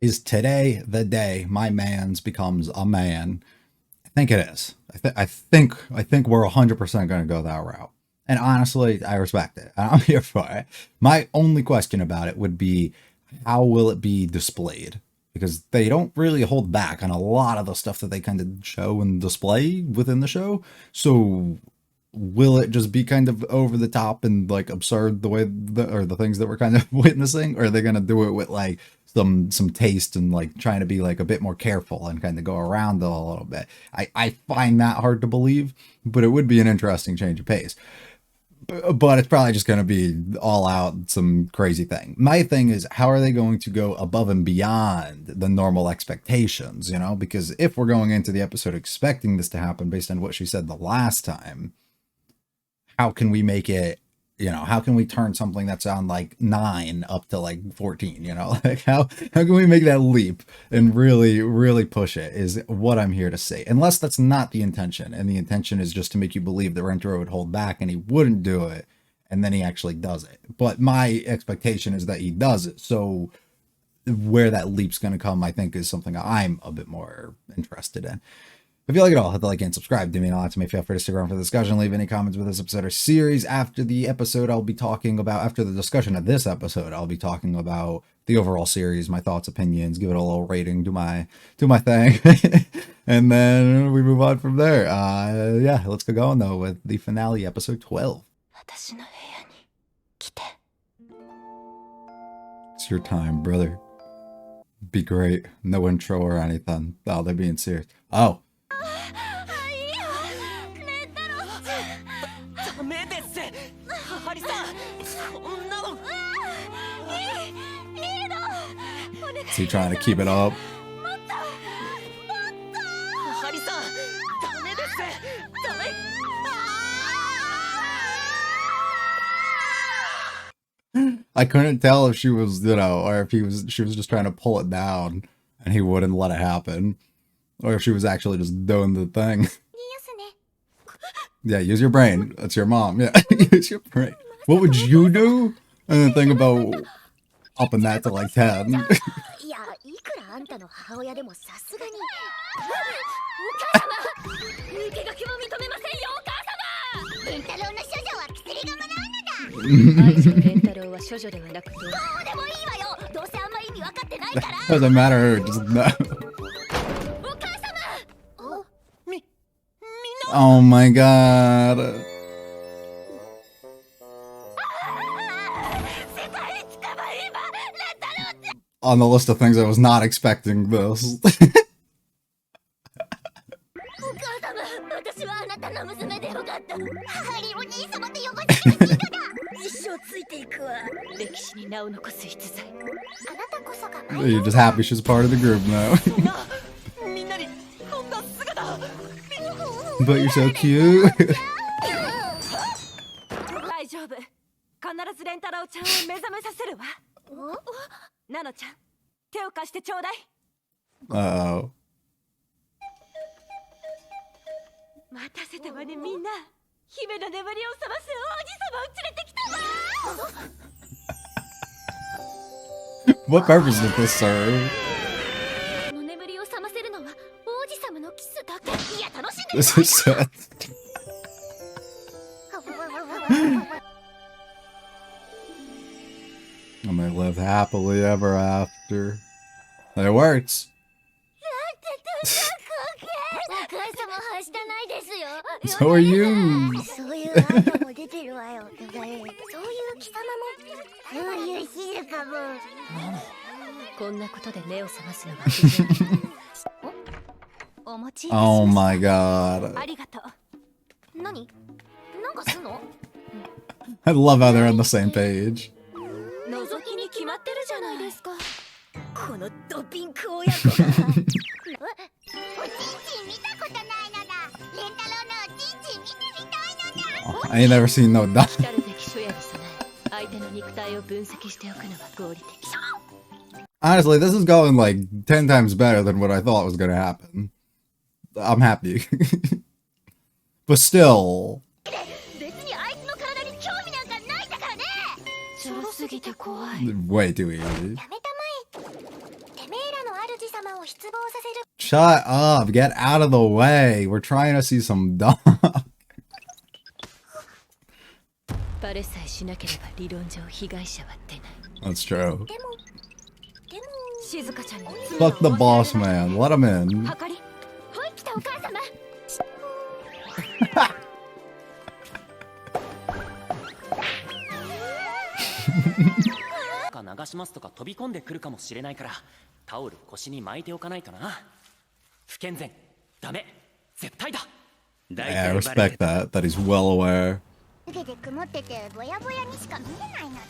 Is today the day my man's becomes a man? I think it is. I think we're 100% going to go that route. And honestly, I respect it. I'm here for it. My only question about it would be, how will it be displayed? Because they don't really hold back on a lot of the stuff that they kind of show and display within the show. So will it just be kind of over the top and like absurd the way the things that we're kind of witnessing, or are they gonna do it with like some taste and like trying to be like a bit more careful and kind of go around it a little bit? I find that hard to believe, but it would be an interesting change of pace. But it's probably just going to be all out some crazy thing. My thing is, how are they going to go above and beyond the normal expectations, because if we're going into the episode expecting this to happen based on what she said the last time, how can we make it, how can we turn something that's on like 9 up to like 14, like how can we make that leap and really, really push it is what I'm here to say. Unless that's not the intention, and the intention is just to make you believe that Rentaro would hold back and he wouldn't do it, and then he actually does it. But my expectation is that he does it. So where that leap's going to come, I think, is something I'm a bit more interested in. If you like it all, hit the like and subscribe. Do me a lot to me. Feel free to stick around for the discussion. Leave any comments with this episode or series. After the episode, after the discussion of this episode, I'll be talking about the overall series, my thoughts, opinions, give it a little rating, do my thing. And then we move on from there. Yeah, let's get going though with the finale, episode 12. It's your time, brother. Be great. No intro or anything. Oh, they're being serious. Oh. Is he trying to keep it up? I couldn't tell if she was, or if she was just trying to pull it down and he wouldn't let it happen, or if she was actually just doing the thing. Yeah, use your brain. That's your mom. Yeah, use your brain. What would you do? And then think about upping that to like 10. Doesn't matter. Just no. Oh my god. On the list of things, I was not expecting this. You're just happy she's part of the group now. But you're so cute. Uh-oh. What purpose did this serve? This is sad. I may live happily ever after. It works. So are you. Oh my god. I love how they're on the same page. I ain't never seen no done. Honestly, this is going like 10 times better than what I thought was gonna happen. I'm happy. But still. Way too easy. Shut up. Get out of the way. We're trying to see some dog. バレさえしなければ理論上被害者は出ない。 That's true. 静香ちゃんに Fuck the boss man. Let him in. はかり、はい来たお母様。流しますとか飛び込んでくるかもしれないからタオル腰に巻いておかないとな。不健全ダメ絶対だ。 Yeah, I respect that. That he's well aware. 湯気で曇っててぼやぼやにしか見えないのだ。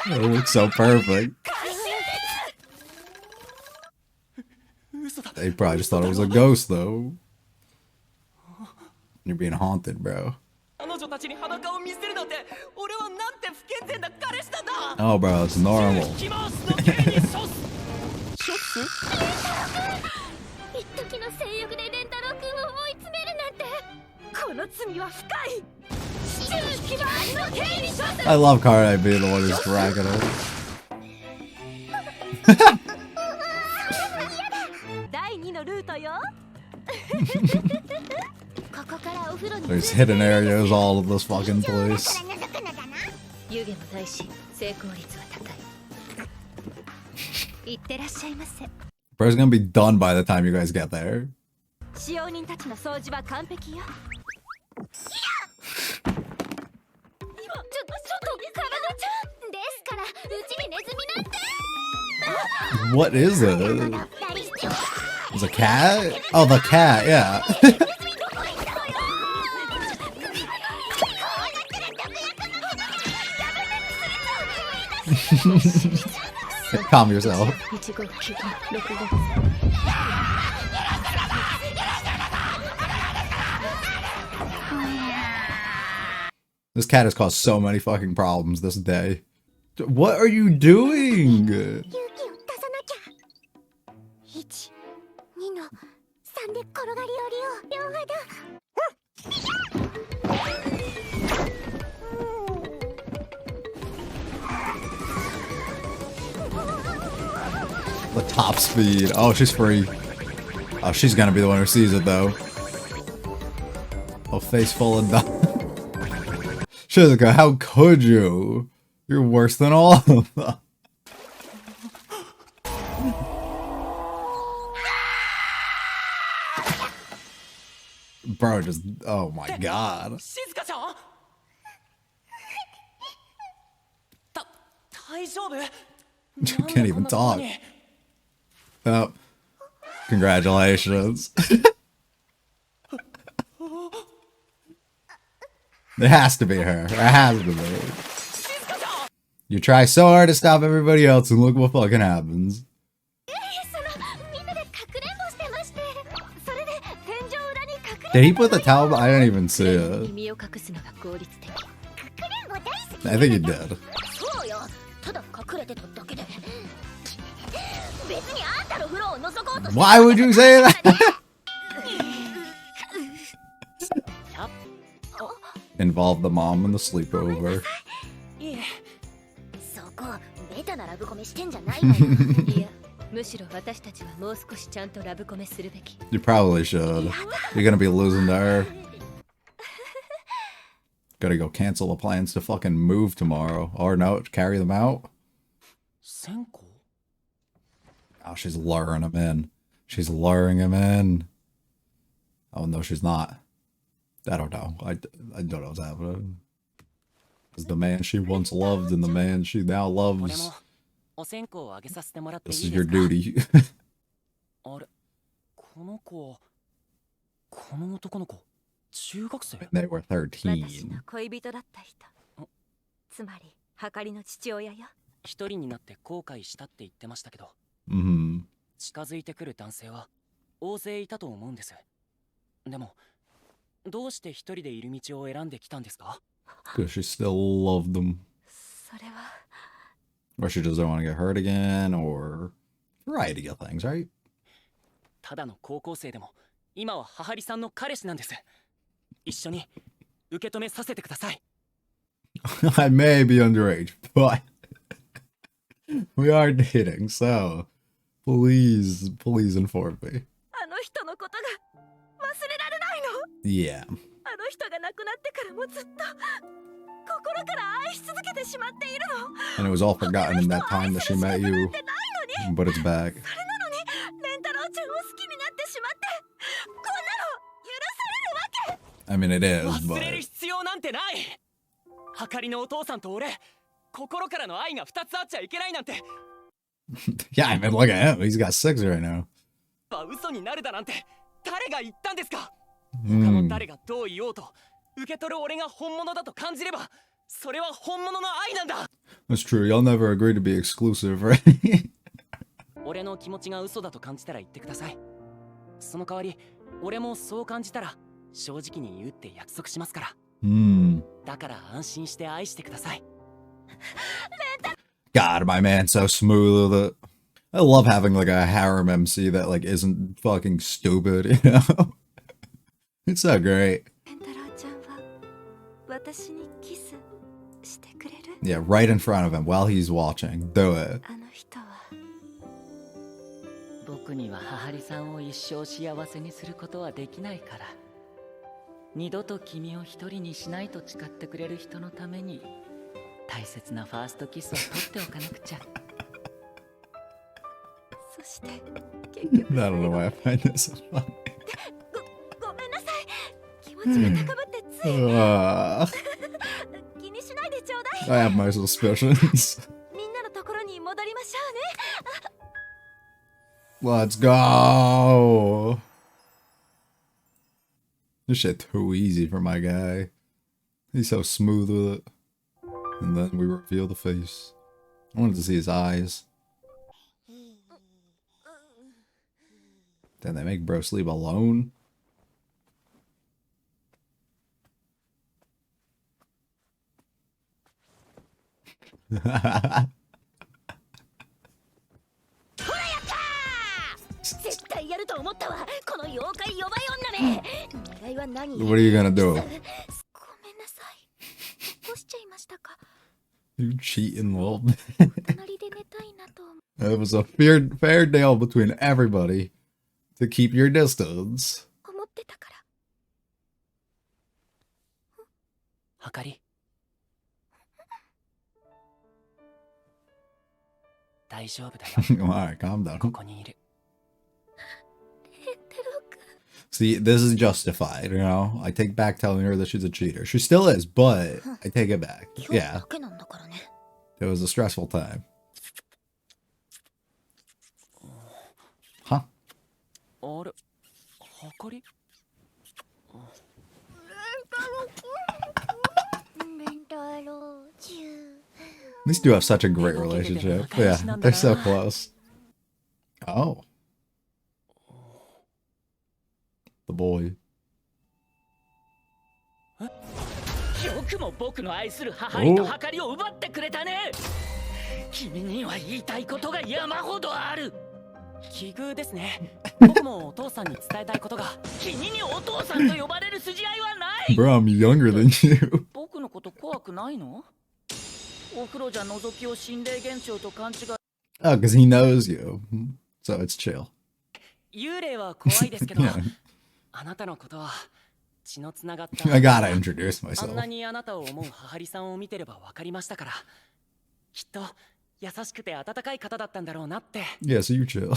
It looks so perfect. They probably just thought it was a ghost, though. You're being haunted, bro. 彼女たちに裸を見せるなんて俺はなんて不健全な彼氏なんだ。 Oh, bro, it's normal. キマウスの刑に処す。処す？一時の性欲でレンタロウ君を追い詰めるなんて、この罪は深い。キマウスの刑に処す。 I love Cardi being the one who's dragging it. 第二のルートよ。 There's hidden areas all of this fucking place. 湯気もないし成功率は高い。いってらっしゃいませ。 Bro's gonna be done by the time you guys get there. 使用人たちの掃除は完璧よ。ちょっと体ちゃんですから、うちにネズミなんて。 What is it? It's a cat? Oh, the cat, yeah. Calm yourself. This cat has caused so many fucking problems this day. What are you doing? 勇気を出さなきゃ。1、2の3で転がり降りよう。両肌。 The top speed. Oh, she's free. Oh, she's gonna be the one who sees it, though. Oh, face full of dust. Shizuka, how could you? You're worse than all of them. Bro, just... Oh my god. 静香ちゃん？大丈夫？ Can't even talk. Oh. Congratulations. It has to be her. It has to be. You try so hard to stop everybody else and look what fucking happens. Did he put the towel? I didn't even see it. I think he did. Why would you say that? Involve the mom in the sleepover. そこベタなラブコメしてんじゃないのよ。いや、むしろ私たちはもう少しちゃんとラブコメするべき。 You probably should. You're gonna be losing to her. Gotta go cancel the plans to fucking move tomorrow. Or no, carry them out. 線香？ Oh, she's luring him in. She's luring him in. Oh, no, she's not. I don't know. I don't know what's happening. Is the man she once loved and the man she now 俺 loves. もお線香をあげさせてもらってい This い is で your すか？ duty. あれ、この子、この男の子、中学生？ They were 私 13. の恋人だった人。つまり、はかりの父親よ。一人になって後悔したって言ってましたけど、 Mm-hmm. 近づいてくる男性は大勢いたと思うんです。でも、どうして一人でいる道を選んできたんですか？ Because she still loved them. それは。 Or she just don't want to get hurt again, or variety of things, right? ただの高校生でも、今は母里さんの彼氏なんです。一緒に受け止めさせてください。I may be underage, but we are dating, so please inform me. あの人のことが忘れられないの。 Yeah. あの人が亡くなってからもずっと心から愛し続けてしまっているの。 And it was all forgotten in that time that she met you, but it's back. それなのにレンタロウちゃんを好きになってしまってこんなの許されるわけ。 I mean, it is, 忘れる but 必要なんてない。あかりのお父さんと俺、心からの愛が2つあっちゃいけないなんて yeah, I mean, look at him. He's got 6 right now. 嘘になるだなんて誰が言ったんですか。他 Hmm. の誰がどう言おうと受け取る俺が本物だと感じればそれは本物の愛なんだ。 That's true. Y'all never agree to be exclusive, right? 俺の気持ちが嘘だと感じたら言ってください。その代わり俺もそう感じたら正直に言うって約束しますから。 Hmm. だから安心して愛してください。 God, my man, so smooth with it. I love having like a harem MC that like isn't fucking stupid, you know? It's so great. レンタロウちゃんは私にキスしてくれる。 Yeah, right in front of him while he's watching. Do it. あの人は僕には母里さんを一生幸せにすることはできないから、二度と君を一人にしないと誓ってくれる人のために大切なファーストキスを取っておかなくちゃ。そして結局 I don't know why I find this so funny. ごめんなさい。気持ちが高ぶってつい 気にしないでちょうだい。 I have my suspicions. みんなのところに戻りましょうね。 Let's go. This shit too easy for my guy. He's so smooth with it. And then we reveal the face. I wanted to see his eyes. Then they make bro sleep alone. What 絶対やると思ったわ。この妖怪弱い女め。狙いは何？ are you gonna do? ごめんなさい。起こしちゃいましたか。 You cheating little. 隣で寝たいなと思う。 It was a fair deal between everybody to keep your distance. 思ってたから。あかり、大丈夫だよ。 Alright, calm こ down. こにいる。レンタロウ君。 See, this is justified, you know? I take back telling her that she's a cheater. She still is, but I take it back. 今日 Yeah, だけなんだからね。 it was a stressful time. Huh? あれ、あかり？レンタロウちゃん。 These two have such a great relationship. Yeah, they're so close. Oh. The boy. よくも僕の愛する母里と計りを奪ってくれたね。君には言いたいことが山ほどある。奇遇ですね。僕もお父さんに伝えたいことが。君にお父さんと呼ばれる筋合いはない。 Bro, I'm younger than you. 僕のこと怖くないの？お風呂じゃ覗きを心霊現象と勘違い。 Oh, because he knows you. So it's chill. 幽霊は怖いですけど、 Yeah. あなたのことは血のつながった。 I gotta introduce あんな myself. にあなたを思う母里さんを見てれば分かりましたから、きっと優しくて温かい方だったんだろうなって。 Yeah, so you chill.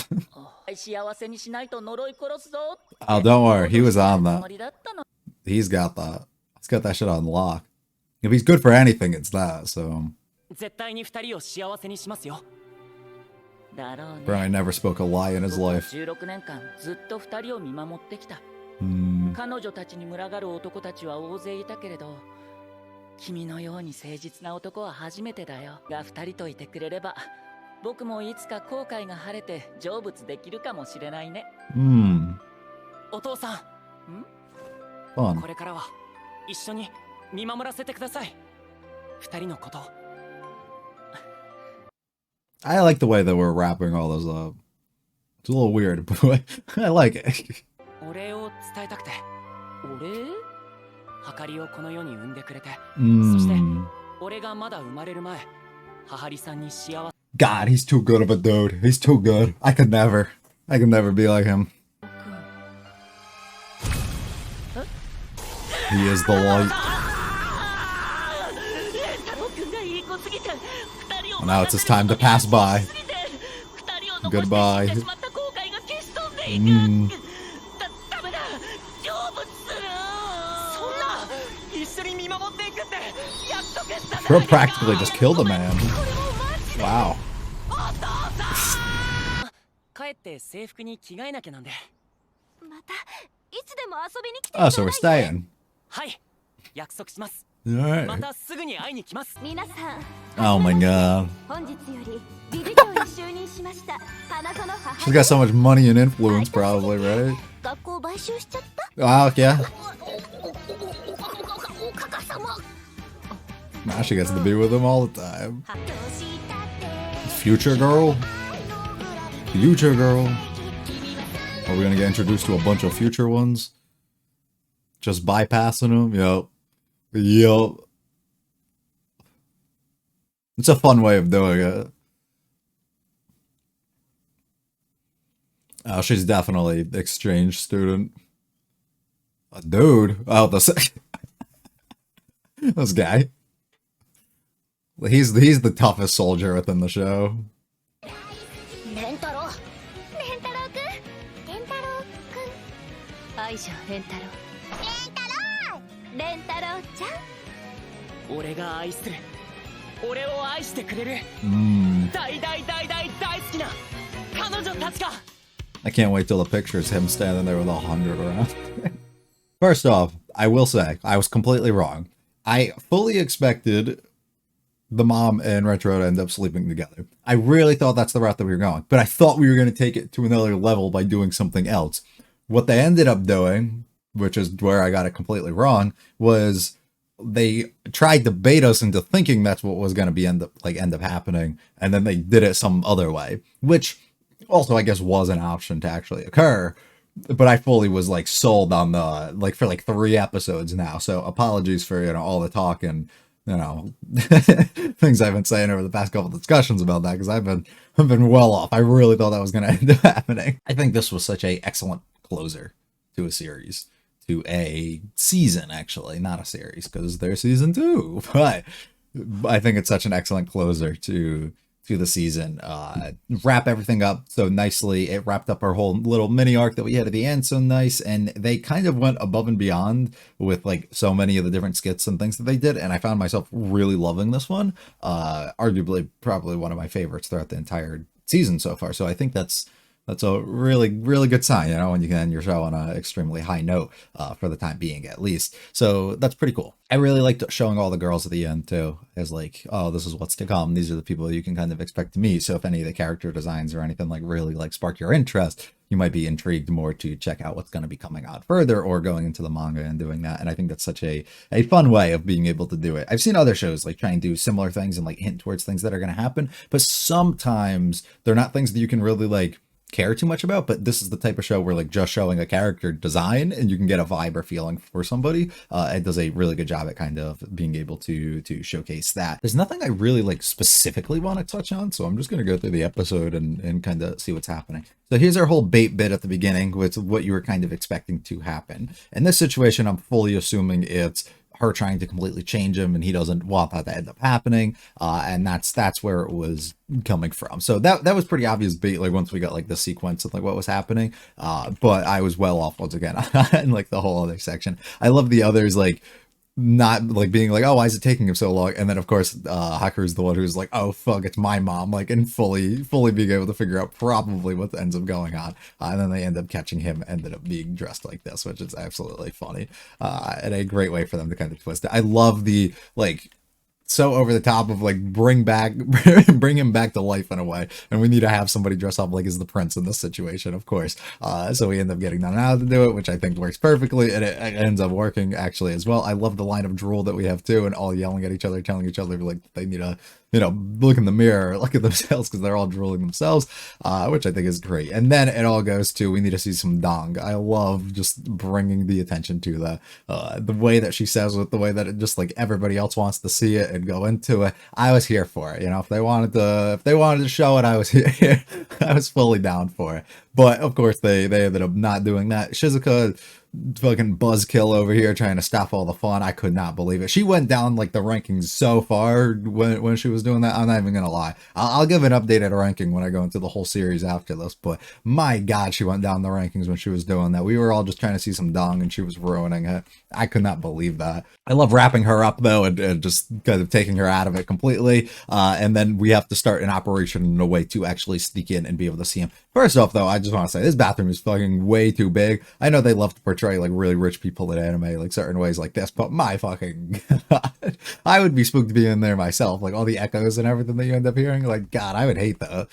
幸せにしないと呪い殺すぞ。 Oh, don't worry. He was on つ that. もりだったの。 He's got that. He's got that shit on lock. If he's good for anything, it's that. So, 絶対に二人を幸せにしますよ。だろうね。 Brian never spoke a lie in his 僕は life. 16年間ずっと二人を見守ってきた。 Hmm. 彼女たちに群がる男たちは大勢いたけれど、君のように誠実な男は初めてだよ。が二人といてくれれば、僕もいつか後悔が晴れて成仏できるかもしれないね。 Hmm. お父さん、 Fun. これからは一緒に見守らせてください。二人のこと。 I like the way that we're wrapping all this up. It's a little weird, but I like it. お礼を伝えたくて。お礼？はかりをこの世に産んでくれて、 Hmm. そして俺がまだ生まれる前、母里さんに幸せ God, he's too good of a dude. He's too good. I could never be like him. He is the light. レンタロウ君がいい子すぎて、二人を Now it's his time to pass by. 二人を残して死んでしまった後悔が消し飛んでいく。ダメだ、成仏する。そんな、一緒に見守っていくって約束したじゃ Bro ないですか practically just killed a man. Wow. 帰って制服に着替えなきゃなんで。またいつでも遊びに来て Oh, so we're staying. はい、約束します。 Alright. またすぐに会いに来ます。皆さん Oh my god. 本日より理事長に就任しました花園母 She's got so much money and influence, probably, right? 学校買収しちゃった Wow, yeah. おかかさま Now she gets to be with him all the time. 発表したって Future girl? Future girl? Are we gonna get introduced to a bunch of future ones? Just bypassing them? Yup. Yup. It's a fun way of doing it. Oh, she's definitely exchange student. A dude? Oh, this guy. He's the toughest soldier within the show. レンタロウレンタロウくんレンタロウくん愛じゃレンタロウレンタロウちゃん俺が愛する、俺を愛してくれる Mm. 大大大大大好きな彼女たちが。 I can't wait till the picture's him standing there with 100 around. First off, I will say, I was completely wrong. I fully expected the mom and Retro to end up sleeping together. I really thought that's the route that we were going, but I thought we were going to take it to another level by doing something else. What they ended up doing, which is where I got it completely wrong, was they tried to bait us into thinking that's what was going to be end up happening, and then they did it some other way, which also I guess was an option to actually occur. But I fully was like sold on the for 3 episodes now. So apologies for all the talk and things I've been saying over the past couple discussions about that, because I've been well off. I really thought that was going to end up happening. I think this was such a excellent closer to a series, to a season, actually, not a series, because there's season 2. But I think it's such an excellent closer to the season. Wrap everything up so nicely. It wrapped up our whole little mini arc that we had at the end so nice, and they kind of went above and beyond with so many of the different skits and things that they did, and I found myself really loving this one. Arguably probably one of my favorites throughout the entire season so far. So I think that's a really, really good sign, when you can end your show on an extremely high note, for the time being, at least. So that's pretty cool. I really liked showing all the girls at the end, too, as oh, this is what's to come. These are the people you can kind of expect to meet. So if any of the character designs or anything really spark your interest, you might be intrigued more to check out what's going to be coming out further, or going into the manga and doing that. And I think that's such a fun way of being able to do it. I've seen other shows try and do similar things and hint towards things that are going to happen, but sometimes they're not things that you can really care too much about. But this is the type of show where just showing a character design and you can get a vibe or feeling for somebody. It does a really good job at kind of being able to showcase that. There's nothing I really specifically want to touch on, so I'm just going to go through the episode and kind of see what's happening. So here's our whole bait bit at the beginning with what you were kind of expecting to happen. In this situation, I'm fully assuming it's her trying to completely change him, and he doesn't want that to end up happening, and that's where it was coming from. So that was pretty obvious bait once we got the sequence of what was happening, but I was well off once again in the whole other section. I love the others not being oh, why is it taking him so long? And then of course Haku's the one who's oh fuck, it's my mom, and fully being able to figure out probably what ends up going on, and then they end up catching him, ended up being dressed like this, which is absolutely funny, and a great way for them to kind of twist it. I love the so over the top of bring him back to life in a way, and we need to have somebody dress up as the prince in this situation, of course. So we end up getting Nanao to do it, which I think works perfectly, and it ends up working actually as well. I love the line of drool that we have too, and all yelling at each other, telling each other they need to look in the mirror, look at themselves, because they're all drooling themselves, which I think is great. And then it all goes to, we need to see some dong. I love just bringing the attention to the way that she says it, the way that it just everybody else wants to see it, and go into it, I was here for it. You know, if they wanted to show it, I was here. I was fully down for it. But of course, they ended up not doing that. Shizuka, fucking buzzkill over here trying to stop all the fun. I could not believe it. She went down like the rankings so far when she was doing that. I'm not even gonna lie. I'll give an updated ranking when I go into the whole series after this. But my God, she went down the rankings when she was doing that. We were all just trying to see some dong, and she was ruining it. I could not believe that. I love wrapping her up though, and just kind of taking her out of it completely. And then we have to start an operation in a way to actually sneak in and be able to see him. First off, though, I just want to say this bathroom is fucking way too big. I know they love to portray like really rich people in anime, like certain ways like this, but my fucking God, I would be spooked being in there myself. Like all the echoes and everything that you end up hearing. Like, God, I would hate that.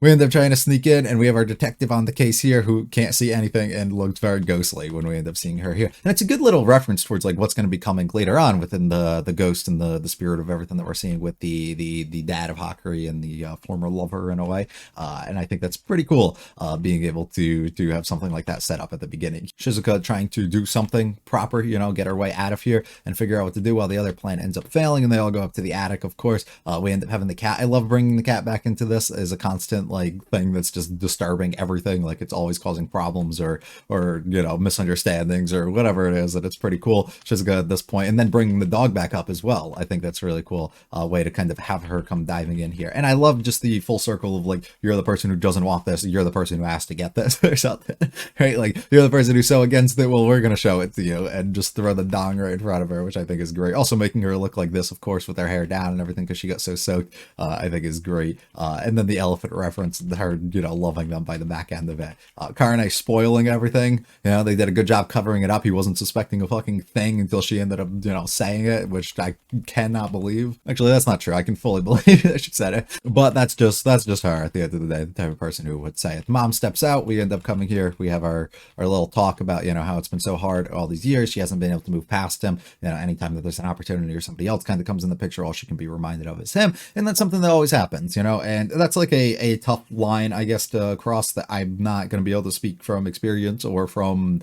We end up trying to sneak in, and we have our detective on the case here who can't see anything and looks very ghostly when we end up seeing her here. And it's a good little reference towards like what's going to be coming later on within the ghost and the spirit of everything that we're seeing with the dad of Hakuri and the former lover in a way. And I think that's pretty cool, being able to have something like that set up at the beginning. Shizuka trying to do something proper, you know, get her way out of here and figure out what to do while the other plan ends up failing, and they all go up to the attic, of course. We end up having the cat. I love bringing the cat back into this as a constant like thing that's just disturbing everything. Like it's always causing problems or you know, misunderstandings or whatever it is. That it's pretty cool. Shizuka at this point, and then bringing the dog back up as well. I think that's really cool way to kind of have her come diving in here. And I love just the full circle of like, you're the person who doesn't want this, you're the person who has to get this or something, right? Like you're the person who's so against it, well, we're gonna show it to you, and just throw the dong right in front of her, which I think is great. Also making her look like this, of course, with her hair down and everything because she got so soaked, I think is great. And then the elephant reference, her, you know, loving them by the back end of it. Karane spoiling everything. You know, they did a good job covering it up. He wasn't suspecting a fucking thing until she ended up, you know, saying it, which I cannot believe. Actually, that's not true. I can fully believe that she said it. But that's just her at the end of the day, the type of person who would say it. Mom steps out. We end up coming here. We have our little talk about, you know, how it's been so hard all these years. She hasn't been able to move past him. You know, anytime that there's an opportunity or somebody else kind of comes in the picture, all she can be reminded of is him. And that's something that always happens, you know, and that's like a tough line, I guess, to cross, that I'm not going to be able to speak from experience or from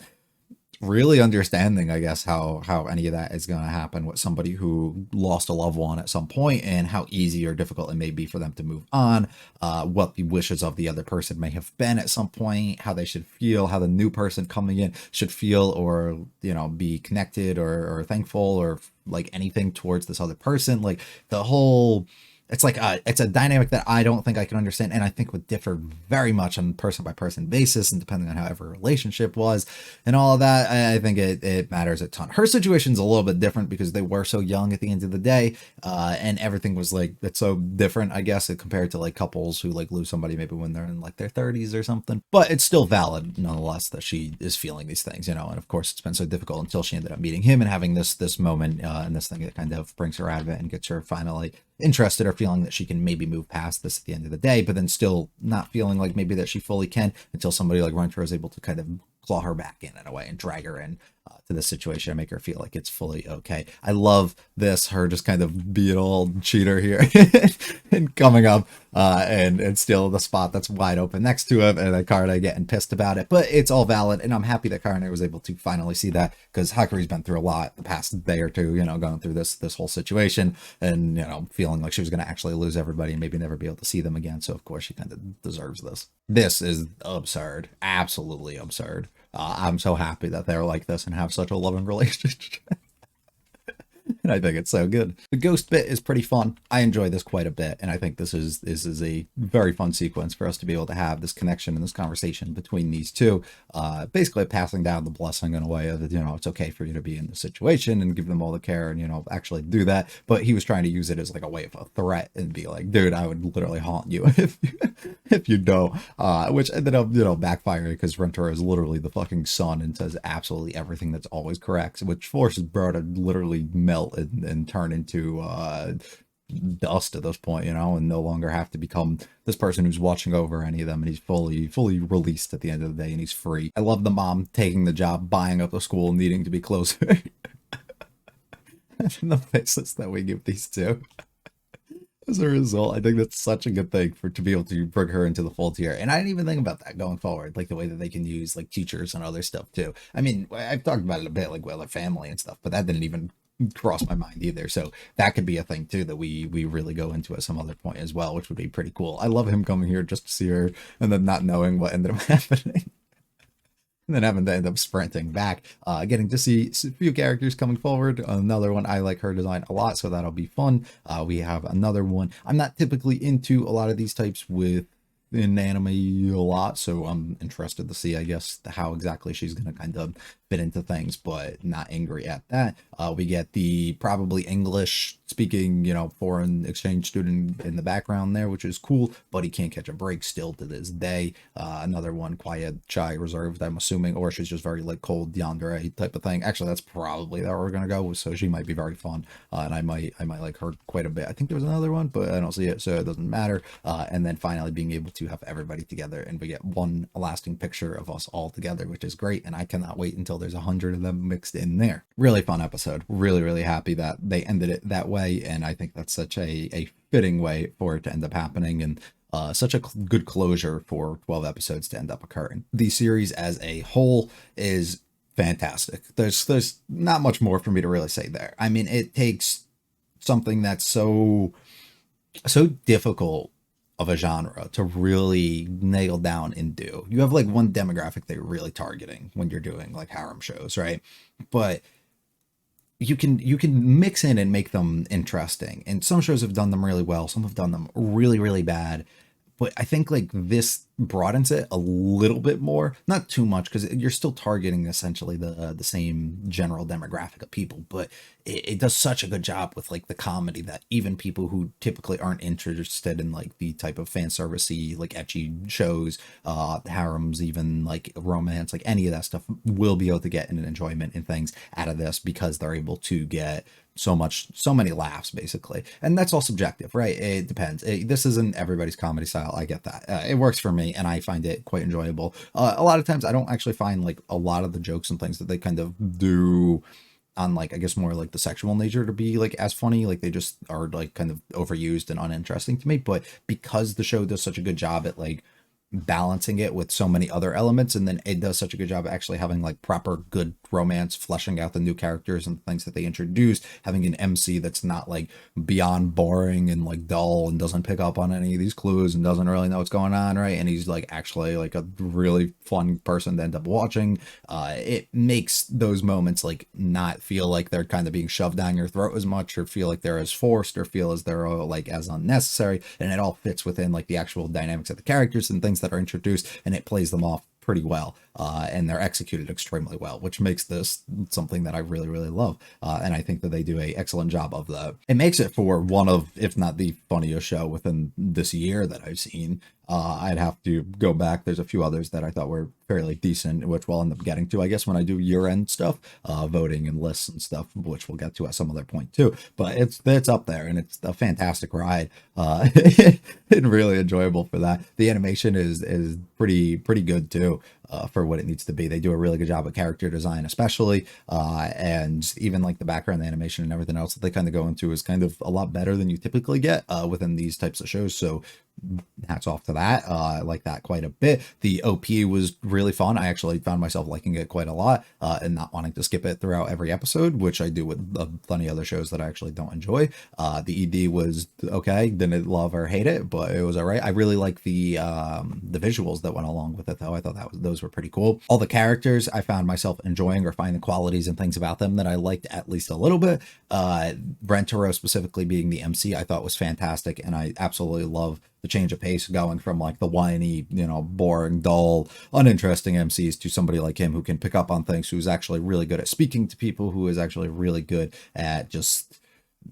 really understanding, I guess, how any of that is going to happen with somebody who lost a loved one at some point, and how easy or difficult it may be for them to move on, what the wishes of the other person may have been at some point, how they should feel, how the new person coming in should feel, or, you know, be connected or thankful or like anything towards this other person. Like the whole, it's like it's a dynamic that I don't think I can understand, and I think would differ very much on person by person basis, and depending on how every relationship was and all of that. I think it matters a ton. Her situation's a little bit different because they were so young at the end of the day, and everything was like, it's so different, I guess, compared to like couples who like lose somebody maybe when they're in like their 30s or something. But it's still valid nonetheless that she is feeling these things, you know. And of course, it's been so difficult until she ended up meeting him and having this moment and this thing that kind of brings her out of it and gets her finally interested, or feeling that she can maybe move past this at the end of the day, but then still not feeling like maybe that she fully can, until somebody like Renter is able to kind of claw her back in a way and drag her in to this situation and make her feel like it's fully okay. I love this, her just kind of being all cheater here and coming up and steal the spot that's wide open next to him, and then Karane getting pissed about it. But it's all valid, and I'm happy that Karane was able to finally see that, because Hakuri's been through a lot the past day or two, you know, going through this whole situation, and, you know, feeling like she was going to actually lose everybody and maybe never be able to see them again. So of course she kind of deserves this. This is absurd, absolutely absurd. I'm so happy that they're like this and have such a loving relationship. And I think it's so good. The ghost bit is pretty fun. I enjoy this quite a bit, and I think this is a very fun sequence for us to be able to have this connection and this conversation between these two. Basically passing down the blessing in a way of, you know, it's okay for you to be in this situation and give them all the care and, you know, actually do that. But he was trying to use it as like a way of a threat and be like, dude, I would literally haunt you if you don't. Which ended up, you know, backfiring, because Rentora is literally the fucking sun and says absolutely everything that's always correct, which forces Bro to literally melt and turn into dust at this point, you know, and no longer have to become this person who's watching over any of them, and he's fully released at the end of the day, and he's free. I love the mom taking the job, buying up the school, needing to be closer. And the faces that we give these two as a result, I think that's such a good thing to be able to bring her into the fold here. And I didn't even think about that going forward, like the way that they can use like teachers and other stuff too. I mean, I've talked about it a bit, like with their family and stuff, but that didn't even cross my mind either. So that could be a thing too that we really go into at some other point as well, which would be pretty cool. I love him coming here just to see her and then not knowing what ended up happening. And then having to end up sprinting back, getting to see a few characters coming forward. Another one, I like her design a lot, so that'll be fun. We have another one. I'm not typically into a lot of these types in anime a lot, so I'm interested to see, I guess, how exactly she's going to kind of fit into things, but not angry at that. We get the probably English speaking, foreign exchange student in the background there, which is cool, but he can't catch a break still to this day. Another one, quiet, shy, reserved, I'm assuming, or she's just very like cold yandere type of thing. Actually, that's probably where we're gonna go, so she might be very fun, and I might like her quite a bit. I think there was another one, but I don't see it, so it doesn't matter. And then finally being able to have everybody together, and we get one lasting picture of us all together, which is great, and I cannot wait until there's 100 of them mixed in there. Really fun episode. Really happy that they ended it that way, and I think that's such a fitting way for it to end up happening, and such a good closure for 12 episodes to end up occurring. The series as a whole is fantastic. There's not much more for me to really say there. I mean, it takes something that's so difficult of a genre to really nail down and do. You have like one demographic that you're really targeting when you're doing like harem shows, right? But you can mix in and make them interesting. And some shows have done them really well, some have done them really bad. But I think like this broadens it a little bit more, not too much, because you're still targeting essentially the same general demographic of people, but it does such a good job with like the comedy that even people who typically aren't interested in like the type of fan servicey, like ecchi shows, harems, even like romance, like any of that stuff will be able to get an enjoyment and things out of this because they're able to get so many laughs basically. And that's all subjective, right? It depends. This isn't everybody's comedy style. I get that. It works for me and I find it quite enjoyable. A lot of times I don't actually find like a lot of the jokes and things that they kind of do on like, I guess more like the sexual nature to be like as funny. Like they just are like kind of overused and uninteresting to me. But because the show does such a good job at like balancing it with so many other elements, and then it does such a good job of actually having like proper good romance, fleshing out the new characters and things that they introduced, having an MC that's not like beyond boring and like dull and doesn't pick up on any of these clues and doesn't really know what's going on, right? And he's like actually like a really fun person to end up watching. It makes those moments like not feel like they're kind of being shoved down your throat as much, or feel like they're as forced, or feel as they're like as unnecessary, and it all fits within like the actual dynamics of the characters and things that are introduced, and it plays them off pretty well, and they're executed extremely well, which makes this something that I really love, and I think that they do a excellent job of that. It makes it for one of, if not the funniest show within this year that I've seen. I'd have to go back. There's a few others that I thought were fairly decent, which we'll end up getting to, I guess, when I do year-end stuff, voting and lists and stuff, which we'll get to at some other point too. But it's up there, and it's a fantastic ride, and really enjoyable for that. The animation is pretty good too, for what it needs to be. They do a really good job of character design, especially, and even like the background animation and everything else that they kind of go into is kind of a lot better than you typically get within these types of shows. So hats off to that. I like that quite a bit. The OP was really fun. I actually found myself liking it quite a lot, and not wanting to skip it throughout every episode, which I do with plenty of other shows that I actually don't enjoy. The ED was okay. Didn't love or hate it, but it was all right. I really like the visuals that went along with it, though. I thought those were pretty cool. All the characters I found myself enjoying, or finding qualities and things about them that I liked at least a little bit. Rentaro specifically being the MC, I thought was fantastic, and I absolutely love the change of pace, going from like the whiny, boring, dull, uninteresting MCs to somebody like him who can pick up on things, who's actually really good at speaking to people, who is actually really good at just,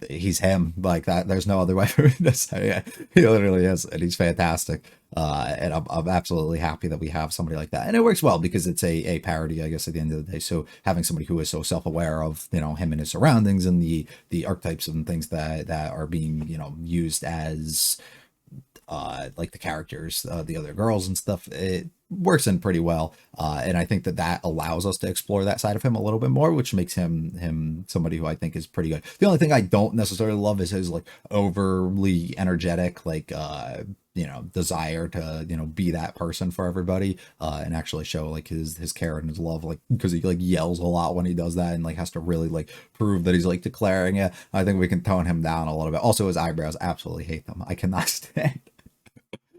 he's him like that. There's no other way for me to say it. He literally is, and he's fantastic. And I'm absolutely happy that we have somebody like that, and it works well because it's a parody, I guess, at the end of the day. So having somebody who is so self-aware of him and his surroundings and the archetypes and things that are being used as like the characters, the other girls and stuff, works in pretty well. And I think that that allows us to explore that side of him a little bit more, which makes him somebody who I think is pretty good. The only thing I don't necessarily love is his like overly energetic, like desire to be that person for everybody, and actually show like his care and his love, like because he like yells a lot when he does that and like has to really like prove that he's like declaring it. I think we can tone him down a little bit. Also, his eyebrows, absolutely hate them. I cannot stand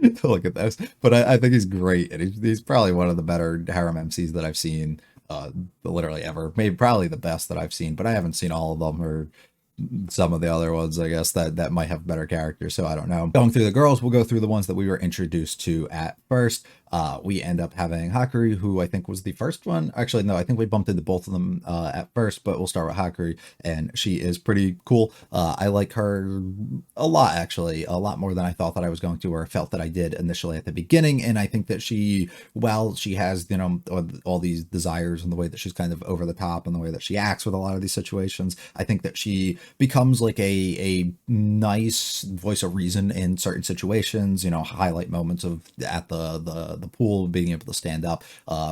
to look at those, but I think he's great, and he's probably one of the better harem MCs that I've seen, literally ever. Maybe probably the best that I've seen, but I haven't seen all of them, or some of the other ones, I guess, that might have better characters, so I don't know. Going through the girls, we'll go through the ones that we were introduced to at first. We end up having Hakuri, who I think was the first one. Actually, no, I think we bumped into both of them at first, but we'll start with Hakuri, and she is pretty cool. I like her a lot, actually, a lot more than I thought that I was going to, or felt that I did initially at the beginning. And I think that she, while she has, all these desires and the way that she's kind of over the top and the way that she acts with a lot of these situations, I think that she becomes like a nice voice of reason in certain situations, highlight moments of at the pool, being able to stand up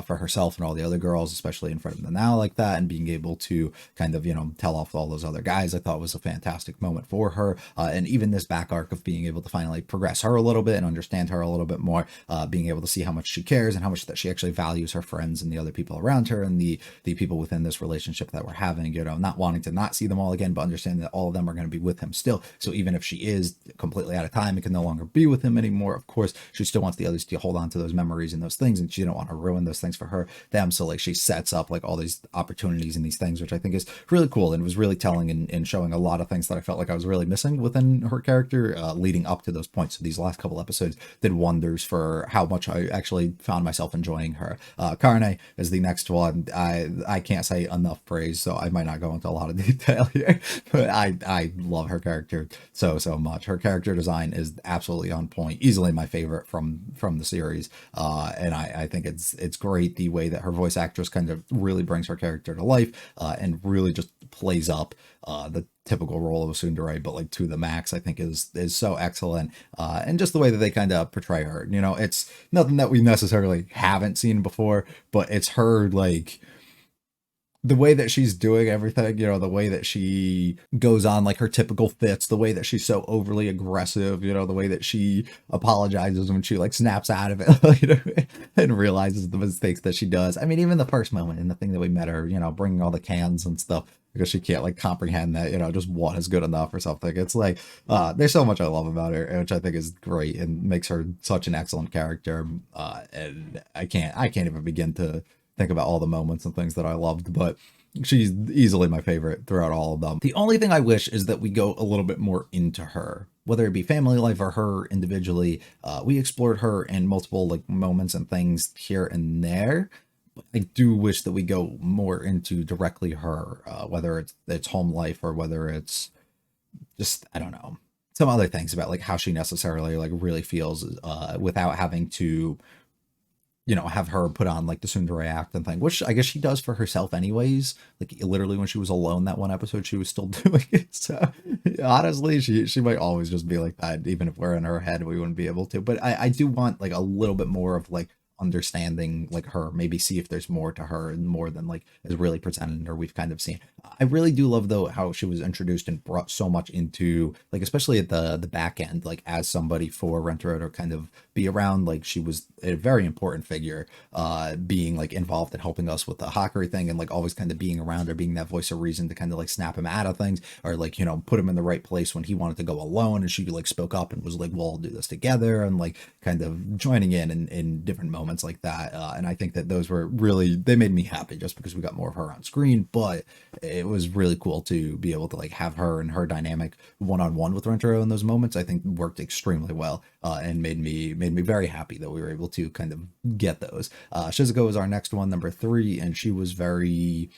for herself and all the other girls, especially in front of them now like that, and being able to kind of tell off all those other guys, I thought was a fantastic moment for her. And even this back arc of being able to finally progress her a little bit and understand her a little bit more, being able to see how much she cares and how much that she actually values her friends and the other people around her and the people within this relationship that we're having, not wanting to not see them all again, but understanding that all of them are going to be with him still. So even if she is completely out of time and can no longer be with him anymore, of course she still wants the others to hold on to those memories and those things, and she don't want to ruin those things for them. So like she sets up like all these opportunities and these things, which I think is really cool and was really telling and showing a lot of things that I felt like I was really missing within her character leading up to those points. So these last couple episodes did wonders for how much I actually found myself enjoying her. Karne is the next one. I can't say enough praise, so I might not go into a lot of detail here, but I love her character so much. Her character design is absolutely on point, easily my favorite from the series, and I think it's great the way that her voice actress kind of really brings her character to life, and really just plays up the typical role of a tsundere, but like to the max. I think is so excellent, and just the way that they kind of portray her, it's nothing that we necessarily haven't seen before, but it's her like the way that she's doing everything, the way that she goes on like her typical fits, the way that she's so overly aggressive, the way that she apologizes when she like snaps out of it and realizes the mistakes that she does. I mean, even the first moment in the thing that we met her, bringing all the cans and stuff because she can't like comprehend that, just one is good enough or something. It's like, there's so much I love about her, which I think is great and makes her such an excellent character. And I can't even begin to think about all the moments and things that I loved, but she's easily my favorite throughout all of them. The only thing I wish is that we go a little bit more into her, whether it be family life or her individually. We explored her in multiple like moments and things here and there, but I do wish that we go more into directly her, whether it's home life or whether it's just, I don't know, some other things about like how she necessarily like really feels, without having to have her put on like the tsundere act and thing, which I guess she does for herself anyways. Like literally when she was alone that one episode, she was still doing it. So honestly, she might always just be like that. Even if we're in her head, we wouldn't be able to. But I do want like a little bit more of like understanding like her, maybe see if there's more to her and more than like is really presented or we've kind of seen. I really do love though how she was introduced and brought so much into like, especially at the back end, like as somebody for Rentaro to kind of be around. Like she was a very important figure, being like involved in helping us with the Hakuri thing and like always kind of being around or being that voice of reason to kind of like snap him out of things or like put him in the right place when he wanted to go alone, and she like spoke up and was like, we'll all do this together, and like kind of joining in different moments like that. And I think that those were really, they made me happy just because we got more of her on screen, but it was really cool to be able to like have her and her dynamic one-on-one with Rentaro in those moments. I think worked extremely well, and made me very happy that we were able to kind of get those. Shizuko was our next one, number 3, and she was very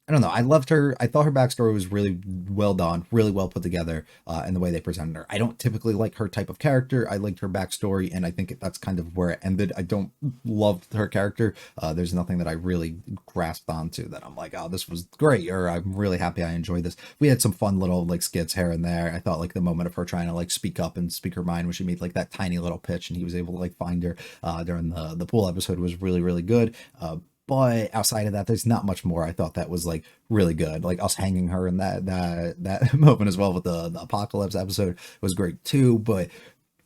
I don't know. I loved her. I thought her backstory was really well done, really well put together, in the way they presented her. I don't typically like her type of character. I liked her backstory, and I think that's kind of where it ended. I don't love her character. There's nothing that I really grasped onto that I'm like, oh, this was great, or I'm really happy I enjoyed this. We had some fun little like skits here and there. I thought like the moment of her trying to like speak up and speak her mind when she made like that tiny little pitch, and he was able to like find her during the pool episode was really really good. But outside of that, there's not much more. I thought that was like really good. Like us hanging her in that moment as well with the apocalypse episode was great too. But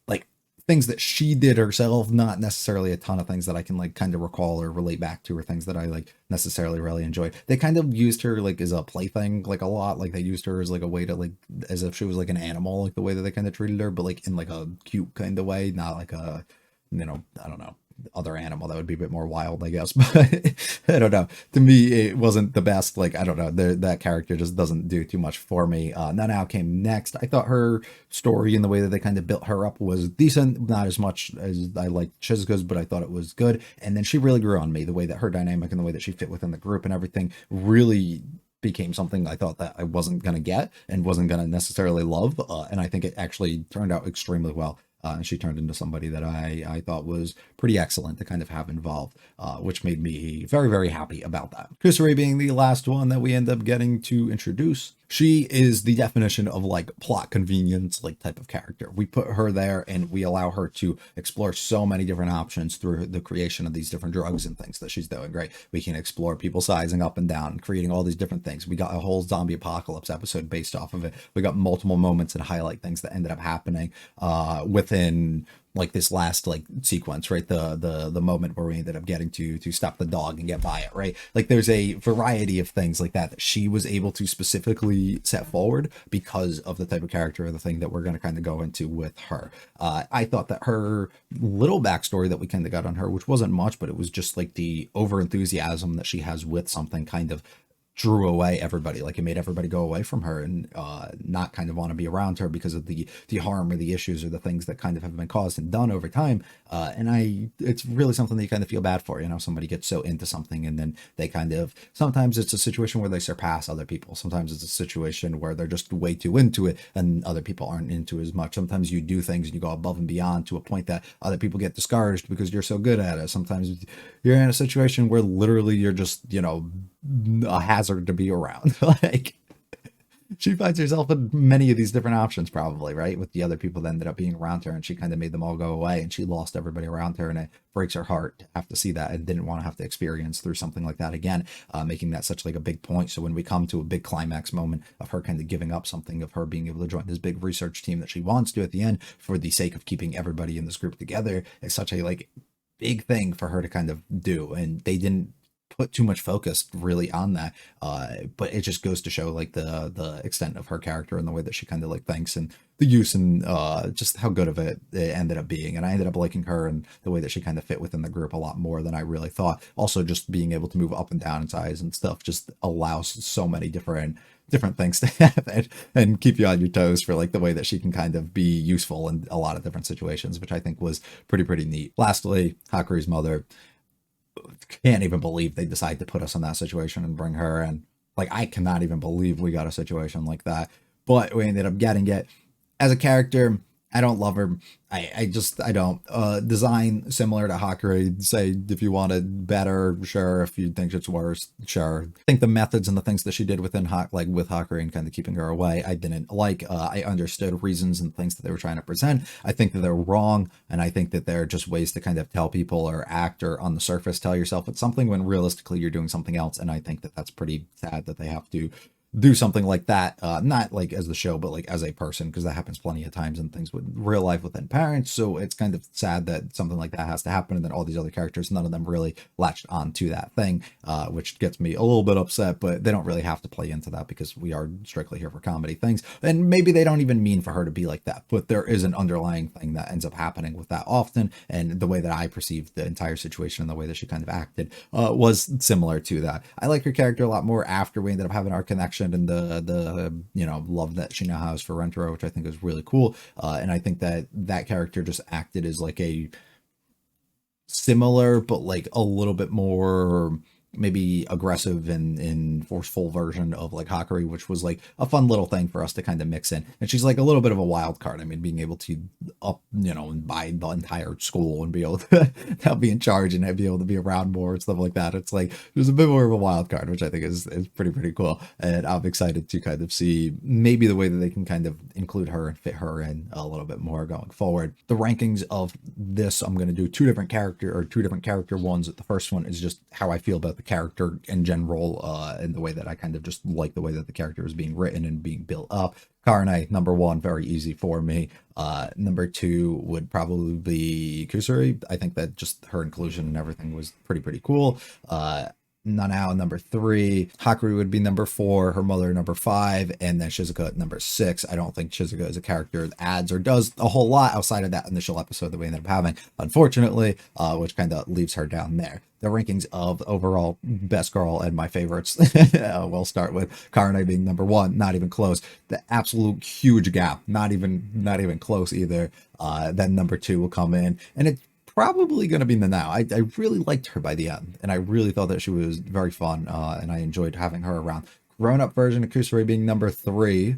like things that she did herself, not necessarily a ton of things that I can like kind of recall or relate back to, or things that I like necessarily really enjoyed. They kind of used her like as a plaything, like a lot. Like they used her as like a way to like, as if she was like an animal, like the way that they kind of treated her, but like in like a cute kind of way, not like a, you know, I don't know, other animal that would be a bit more wild, I guess. But I don't know, to me it wasn't the best. Like I don't know, that character just doesn't do too much for me. Nanao came next. I thought her story and the way that they kind of built her up was decent, not as much as I liked Shizuka's, but I thought it was good. And then she really grew on me, the way that her dynamic and the way that she fit within the group and everything really became something I thought that I wasn't going to get and wasn't going to necessarily love. And I think it actually turned out extremely well. And she turned into somebody that I thought was pretty excellent to kind of have involved, which made me very, very happy about that. Kusari being the last one that we end up getting to introduce. She is the definition of like plot convenience, like type of character. We put her there and we allow her to explore so many different options through the creation of these different drugs and things that she's doing, right? We can explore people sizing up and down, creating all these different things. We got a whole zombie apocalypse episode based off of it. We got multiple moments and highlight things that ended up happening within like this last like sequence, right? The moment where we ended up getting to stop the dog and get by it, right? Like there's a variety of things like that she was able to specifically set forward because of the type of character or the thing that we're going to kind of go into with her. I thought that her little backstory that we kind of got on her, which wasn't much, but it was just like the over enthusiasm that she has with something, kind of drew away everybody. Like it made everybody go away from her and not kind of want to be around her because of the harm or the issues or the things that kind of have been caused and done over time. And it's really something that you kind of feel bad for, you know, somebody gets so into something and then they kind of, sometimes it's a situation where they surpass other people. Sometimes it's a situation where they're just way too into it and other people aren't into as much. Sometimes you do things and you go above and beyond to a point that other people get discouraged because you're so good at it. Sometimes you're in a situation where literally you're just, you know, a hazard to be around. Like she finds herself in many of these different options probably, right, with the other people that ended up being around her, and she kind of made them all go away and she lost everybody around her, and it breaks her heart to have to see that and didn't want to have to experience through something like that again, making that such like a big point. So when we come to a big climax moment of her kind of giving up something, of her being able to join this big research team that she wants to at the end for the sake of keeping everybody in this group together, it's such a like big thing for her to kind of do, and they didn't put too much focus really on that, but it just goes to show like the extent of her character and the way that she kind of like thinks and the use and just how good of it ended up being. And I ended up liking her and the way that she kind of fit within the group a lot more than I really thought. Also just being able to move up and down in size and stuff just allows so many different things to happen and keep you on your toes for like the way that she can kind of be useful in a lot of different situations, which I think was pretty neat. Lastly, Hakure's mother. Can't even believe they decided to put us in that situation and bring her in. Like I cannot even believe we got a situation like that, but we ended up getting it. As a character, I don't love her. I don't. Design similar to Hakure. Say if you wanted better, sure. If you think it's worse, sure. I think the methods and the things that she did within with Hakure and kind of keeping her away, I didn't like. I understood reasons and things that they were trying to present. I think that they're wrong, and I think that they're just ways to kind of tell people or act or on the surface tell yourself it's something when realistically you're doing something else. And I think that that's pretty sad that they have to do something like that, not like as the show, but like as a person, because that happens plenty of times in things with real life within parents. So it's kind of sad that something like that has to happen, and then all these other characters, none of them really latched on to that thing, which gets me a little bit upset. But they don't really have to play into that because we are strictly here for comedy things, and maybe they don't even mean for her to be like that, but there is an underlying thing that ends up happening with that often. And the way that I perceived the entire situation and the way that she kind of acted was similar to that. I like her character a lot more after we ended up having our connection and the you know love that she now has for Rentaro, which I think is really cool. And I think that character just acted as like a similar but like a little bit more maybe aggressive and forceful version of like Hakari, which was like a fun little thing for us to kind of mix in. And she's like a little bit of a wild card. I mean, being able to and buy the entire school and be able to be in charge and be able to be around more and stuff like that. It's like there's a bit more of a wild card, which I think is pretty cool. And I'm excited to kind of see maybe the way that they can kind of include her and fit her in a little bit more going forward. The rankings of this, I'm going to do two different character ones. The first one is just how I feel about the character in general, and the way that I kind of just like the way that the character is being written and being built up. Karne, number one, very easy for me. Number two would probably be Kusuri. I think that just her inclusion and everything was pretty cool. Nanao, number three. Hakari would be number four. Her mother, number five. And then Shizuka, number six. I don't think Shizuka is a character that adds or does a whole lot outside of that initial episode that we ended up having, unfortunately, which kind of leaves her down there. The rankings of overall best girl and my favorites. We'll start with Karne being number one, not even close. The absolute huge gap, not even close either. Then number two will come in, and it's probably going to be Nanao. I really liked her by the end, and I really thought that she was very fun, and I enjoyed having her around. Grown-up version of Kusuri being number three.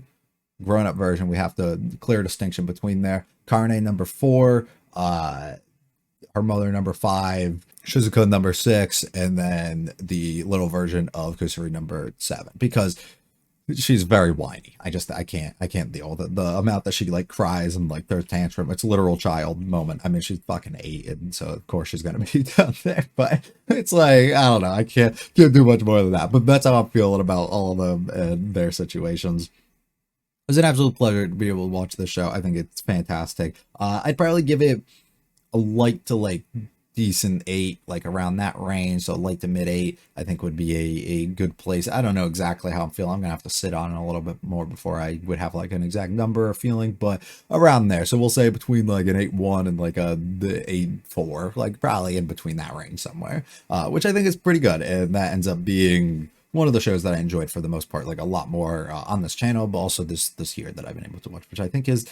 Grown-up version, we have to clear distinction between there. Karne, number four. Her mother, number five. Shizuka, number six. And then the little version of Kusuri, number seven. Because she's very whiny. I can't deal with it. The amount that she like cries and like throws tantrum. It's a literal child moment. I mean, she's fucking 8, and so of course she's gonna be down there. But it's like, I don't know. I can't do much more than that. But that's how I'm feeling about all of them and their situations. It was an absolute pleasure to be able to watch this show. I think it's fantastic. I'd probably give it a light to like decent 8, like around that range. So light to mid 8, I think would be a good place. I don't know exactly how I'm feeling. I'm gonna have to sit on it a little bit more before I would have like an exact number or feeling, but around there. So we'll say between like an 8.1 and like the 8.4, like probably in between that range somewhere, which I think is pretty good. And that ends up being one of the shows that I enjoyed for the most part, like a lot more on this channel, but also this year that I've been able to watch, which I think is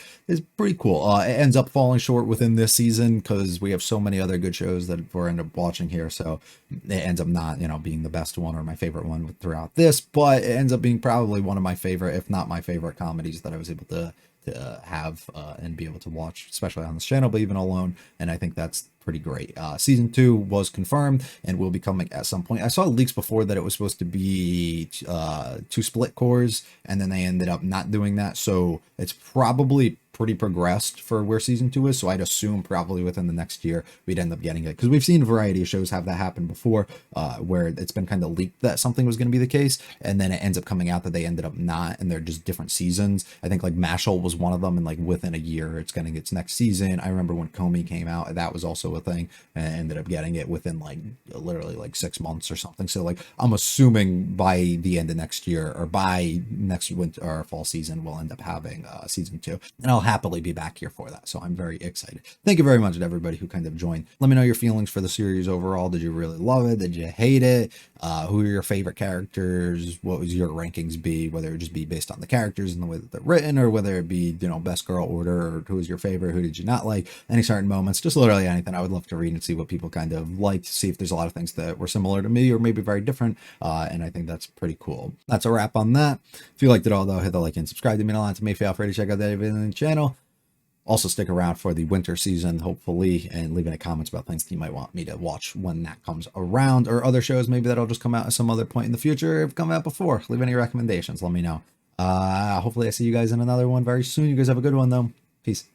pretty cool. It ends up falling short within this season because we have so many other good shows that we're end up watching here, so it ends up not, being the best one or my favorite one throughout this, but it ends up being probably one of my favorite, if not my favorite comedies that I was able to have and be able to watch, especially on this channel, but even alone. And I think that's pretty great. Season 2 was confirmed and will be coming at some point. I saw leaks before that it was supposed to be 2 split cores, and then they ended up not doing that. So it's probably pretty progressed for where season 2 is, so I'd assume probably within the next year we'd end up getting it, because we've seen a variety of shows have that happen before, where it's been kind of leaked that something was going to be the case, and then it ends up coming out that they ended up not, and they're just different seasons. I think like Mashal was one of them, and like within a year it's getting its next season. I remember when Comey came out, that was also a thing, and I ended up getting it within like literally like 6 months or something. So like I'm assuming by the end of next year, or by next winter or fall season, we'll end up having season 2, and I'll happily be back here for that. So I'm very excited. Thank you very much to everybody who kind of joined. Let me know your feelings for the series overall. Did you really love it? Did you hate it? Who are your favorite characters? What was your rankings be? Whether it just be based on the characters and the way that they're written, or whether it be, best girl order, or who was your favorite, who did you not like, any certain moments, just literally anything. I would love to read and see what people kind of liked, see if there's a lot of things that were similar to me or maybe very different. And I think that's pretty cool. That's a wrap on that. If you liked it all though, hit the like and subscribe to me. To me, feel free to check out that video on the channel. Also stick around for the winter season, hopefully, and leave any comments about things that you might want me to watch when that comes around, or other shows maybe that'll just come out at some other point in the future, or come out before. Leave any recommendations, let me know. Hopefully I see you guys in another one very soon. You guys have a good one though. Peace.